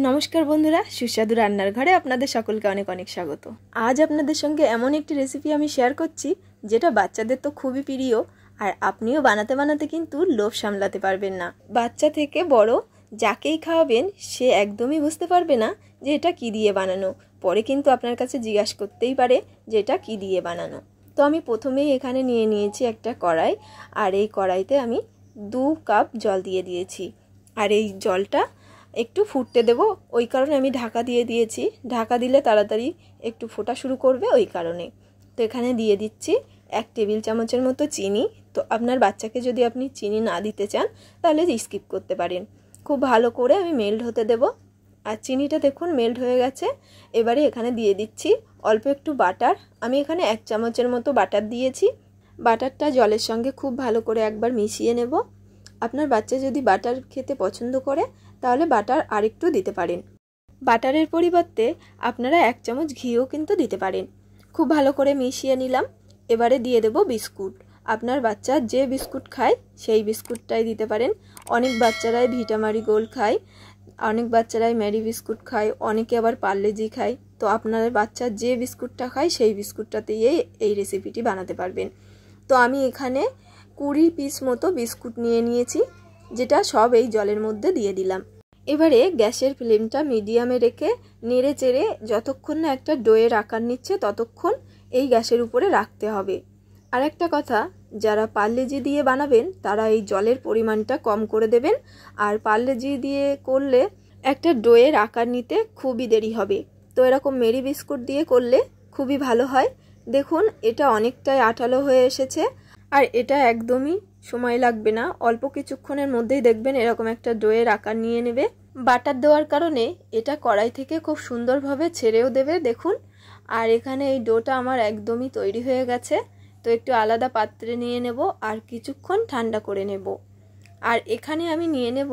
নমস্কার বন্ধুরা, সুস্বাদু রান্নার ঘরে আপনাদের সকলকে অনেক অনেক স্বাগত। আজ আপনাদের সঙ্গে এমন একটি রেসিপি আমি শেয়ার করছি যেটা বাচ্চাদের তো খুবই প্রিয়, আর আপনিও বানাতে বানাতে কিন্তু লোভ সামলাতে পারবেন না। বাচ্চা থেকে বড় যাকেই খাওয়াবেন সে একদমই বুঝতে পারবে না যে এটা কি দিয়ে বানানো। পরে কিন্তু আপনার কাছে জিজ্ঞাসা করতেই পারে যে এটা কি দিয়ে বানানো। তো আমি প্রথমেই এখানে নিয়ে নিয়েছি একটা কড়াই, আর এই কড়াইতে আমি 2 কাপ জল দিয়ে দিয়েছি। আর এই জলটা একটু ফুটতে দেব, ওই কারণে আমি ঢাকা দিয়ে দিয়েছি। ঢাকা দিলে তাড়াতাড়ি একটু ফোটা শুরু করবে, ওই কারণে। তো এখানে দিয়ে দিচ্ছি 1 টেবিল চামচের মতো চিনি। তো আপনার বাচ্চাকে যদি আপনি চিনি না দিতে চান তাহলে স্কিপ করতে পারেন। খুব ভালো করে আমি মেল্ট হতে দেব। আর চিনিটা দেখুন মেল্ট হয়ে গেছে। এবারে এখানে দিয়ে দিচ্ছি অল্প একটু বাটার। আমি এখানে 1 চামচের মতো বাটার দিয়েছি। বাটারটা জলের সঙ্গে খুব ভালো করে একবার মিশিয়ে নেব। আপনার বাচ্চা যদি বাটার খেতে পছন্দ করে তাহলে বাটার আরেকটু দিতে পারেন। বাটারের পরিবর্তে আপনারা 1 চামচ ঘিও কিন্তু দিতে পারেন। খুব ভালো করে মিশিয়ে নিলাম। এবারে দিয়ে দেব বিস্কুট। আপনার বাচ্চা যে বিস্কুট খায় সেই বিস্কুটটাই দিতে পারেন। অনেক বাচ্চারাই ভিটা মারি গোল্ড খায়, অনেক বাচ্চারাই ম্যারি বিস্কুট খায়, অনেকে আবার পার্লেজি খায়। তো আপনার বাচ্চা যে বিস্কুটটা খায় সেই বিস্কুটটাতেই এই রেসিপিটি বানাতে পারবেন। তো আমি এখানে 20 পিস মতো বিস্কুট নিয়ে নিয়েছি, যেটা সব এই জলের মধ্যে দিয়ে দিলাম। এবারে গ্যাসের ফ্লেমটা মিডিয়ামে রেখে নেড়ে চেড়ে যতক্ষণ না একটা ডোয়ের আকার নিচ্ছে ততক্ষণ এই গ্যাসের উপরে রাখতে হবে। আর একটা কথা, যারা পার্লেজি দিয়ে বানাবেন তারা এই জলের পরিমাণটা কম করে দেবেন। আর পার্লেজি দিয়ে করলে একটা ডোয়ের আকার নিতে খুবই দেরি হবে। তো এরকম মেরি বিস্কুট দিয়ে করলে খুবই ভালো হয়। দেখুন এটা অনেকটাই আঠালো হয়ে এসেছে, আর এটা একদমই সময় লাগবে না। অল্প কিছুক্ষণের মধ্যেই দেখবেন এরকম একটা ডোয়ের আকার নিয়ে নেবে। বাটার দেওয়ার কারণে এটা কড়াই থেকে খুব সুন্দরভাবে ছেড়েও দেবে, দেখুন। আর এখানে এই ডোটা আমার একদমই তৈরি হয়ে গেছে। তো একটু আলাদা পাত্রে নিয়ে নেব আর কিছুক্ষণ ঠান্ডা করে নেব। আর এখানে আমি নিয়ে নেব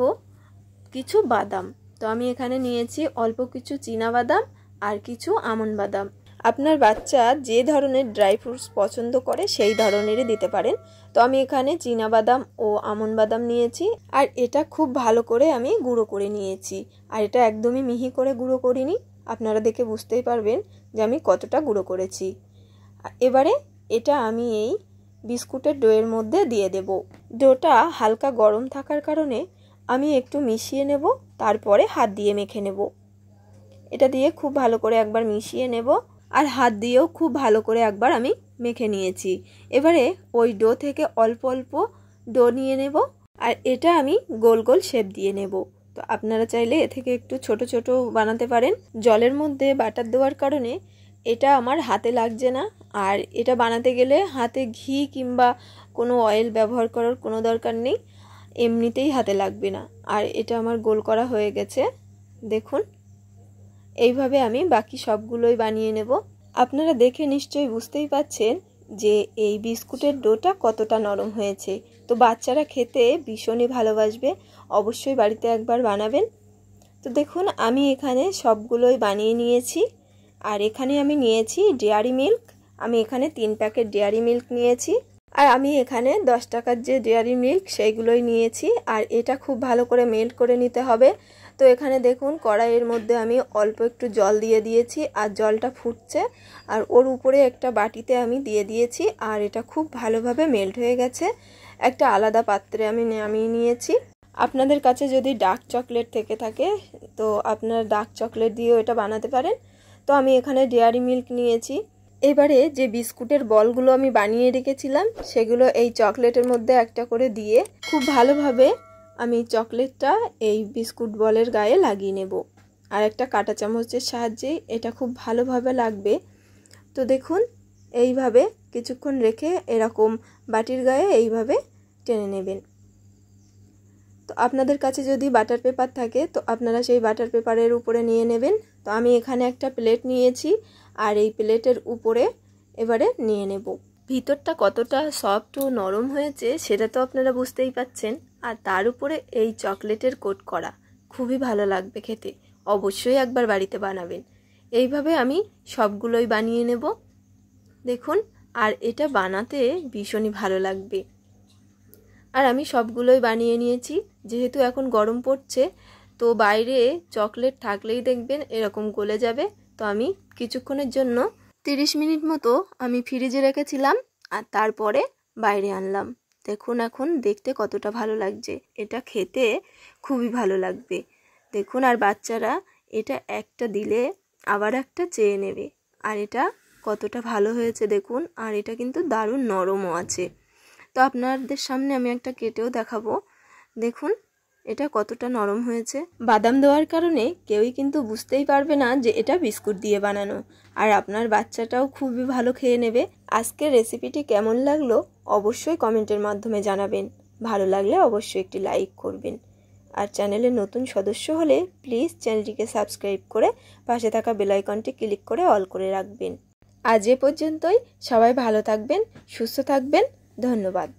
কিছু বাদাম। তো আমি এখানে নিয়েছি অল্প কিছু চীনা বাদাম আর কিছু আমন্ড বাদাম। আপনার বাচ্চা যে ধরনের ড্রাই ফ্রুটস পছন্দ করে সেই ধরনেরই দিতে পারেন। তো আমি এখানে চীনা বাদাম ও আমন্ড বাদাম নিয়েছি, আর এটা খুব ভালো করে আমি গুঁড়ো করে নিয়েছি। আর এটা একদমই মিহি করে গুঁড়ো করিনি, আপনারা দেখে বুঝতেই পারবেন যে আমি কতটা গুঁড়ো করেছি। এবারে এটা আমি এই বিস্কুটের ডোয়ের মধ্যে দিয়ে দেব। ডোটা হালকা গরম থাকার কারণে আমি একটু মিশিয়ে নেব, তারপরে হাত দিয়ে মেখে নেব। এটা দিয়ে খুব ভালো করে একবার মিশিয়ে নেব, আর হাত দিয়েও খুব ভালো করে একবার আমি মেখে নিয়েছি। এবারে ওই ডো থেকে অল্প অল্প ডো নিয়ে নেব, আর এটা আমি গোল গোল শেপ দিয়ে নেব। তো আপনারা চাইলে এ থেকে একটু ছোট ছোট বানাতে পারেন। জলের মধ্যে বাটার দেওয়ার কারণে এটা আমার হাতে লাগছে না, আর এটা বানাতে গেলে হাতে ঘি কিংবা কোনো অয়েল ব্যবহার করার কোনো দরকার নেই, এমনিতেই হাতে লাগবে না। আর এটা আমার গোল করা হয়ে গেছে, দেখুন। এইভাবে আমি বাকি সবগুলোই বানিয়ে নেব। আপনারা দেখে নিশ্চয়ই বুঝতেই পাচ্ছেন যে এই বিস্কুটের ডোটা কতটা নরম হয়েছে। তো বাচ্চারা খেতে ভীষণই ভালোবাসবে, অবশ্যই বাড়িতে একবার বানাবেন। তো দেখুন আমি এখানে সবগুলোই বানিয়ে নিয়েছি। আর এখানে আমি নিয়েছি ডেয়ারি মিল্ক। আমি এখানে 3 প্যাকেট ডেয়ারি মিল্ক নিয়েছি, আর আমি এখানে 10 টাকার যে ডেয়ারি মিল্ক সেইগুলোই নিয়েছি। আর এটা খুব ভালো করে মেল্ট করে নিতে হবে। তো এখানে দেখুন কড়াইয়ের মধ্যে আমি অল্প একটু জল দিয়ে দিয়েছি, আর জলটা ফুটছে, আর ওর উপরে একটা বাটিতে আমি দিয়ে দিয়েছি। আর এটা খুব ভালোভাবে মেল্ট হয়ে গেছে। একটা আলাদা পাত্রে আমি নামিয়ে নিয়েছি। আপনাদের কাছে যদি ডার্ক চকলেট থেকে থাকে তো আপনারা ডার্ক চকলেট দিয়েও এটা বানাতে পারেন। তো আমি এখানে ডেয়ারি মিল্ক নিয়েছি। এবারে যে বিস্কুটের বলগুলো আমি বানিয়ে রেখেছিলাম সেগুলো এই চকলেটের মধ্যে একটা করে দিয়ে খুব ভালোভাবে আমি চকলেটটা এই বিস্কুট বলের গায়ে লাগিয়ে নেব। আর একটা কাঁটা চামচের সাহায্যে এটা খুব ভালোভাবে লাগবে। তো দেখুন এইভাবে কিছুক্ষণ রেখে এরকম বাটির গায়ে এইভাবে টেনে নেবেন। তো আপনাদের কাছে যদি বাটার পেপার থাকে তো আপনারা সেই বাটার পেপারের উপরে নিয়ে নেবেন। তো আমি এখানে একটা প্লেট নিয়েছি, আর এই প্লেটের উপরে এবারে নিয়ে নেব। ভিতরটা কতটা সফট ও নরম হয়েছে সেটা তো আপনারা বুঝতেই পাচ্ছেন। আর তার উপরে এই চকলেটের কোট করা, খুবই ভালো লাগবে খেতে। অবশ্যই একবার বাড়িতে বানাবেন। এইভাবে আমি সবগুলোই বানিয়ে নেব, দেখুন। আর এটা বানাতে ভীষণই ভালো লাগবে। আর আমি সবগুলোই বানিয়ে নিয়েছি। যেহেতু এখন গরম পড়ছে তো তো বাইরে চকলেট থাকলেই দেখবেন এরকম গলে যাবে। তো আমি কিছুক্ষণের জন্য 30 মিনিট মতো আমি ফ্রিজে রেখেছিলাম আর তারপরে বাইরে আনলাম। দেখুন এখন দেখতে কতটা ভালো লাগছে, এটা খেতে খুবই ভালো লাগবে। দেখুন আর বাচ্চারা এটা একটা দিলে আবার একটা চেয়ে নেবে। আর এটা কতটা ভালো হয়েছে দেখুন, আর এটা কিন্তু দারুণ নরমও আছে। তো আপনাদের সামনে আমি একটা কেটেও দেখাবো। দেখুন এটা কতটা নরম হয়েছে। বাদাম দেওয়ার কারণে কেউই কিন্তু বুঝতেই পারবে না যে এটা বিস্কুট দিয়ে বানানো, আর আপনার বাচ্চাটাও খুবই ভালো খেয়ে নেবে। আজকের রেসিপিটি কেমন লাগলো অবশ্যই কমেন্টের মাধ্যমে জানাবেন। ভালো লাগলে অবশ্যই একটি লাইক করবেন, আর চ্যানেলের নতুন সদস্য হলে প্লিজ চ্যানেলটিকে সাবস্ক্রাইব করে পাশে থাকা বেল আইকনটি ক্লিক করে অল করে রাখবেন। আজ এ পর্যন্তই। সবাই ভালো থাকবেন, সুস্থ থাকবেন। ধন্যবাদ।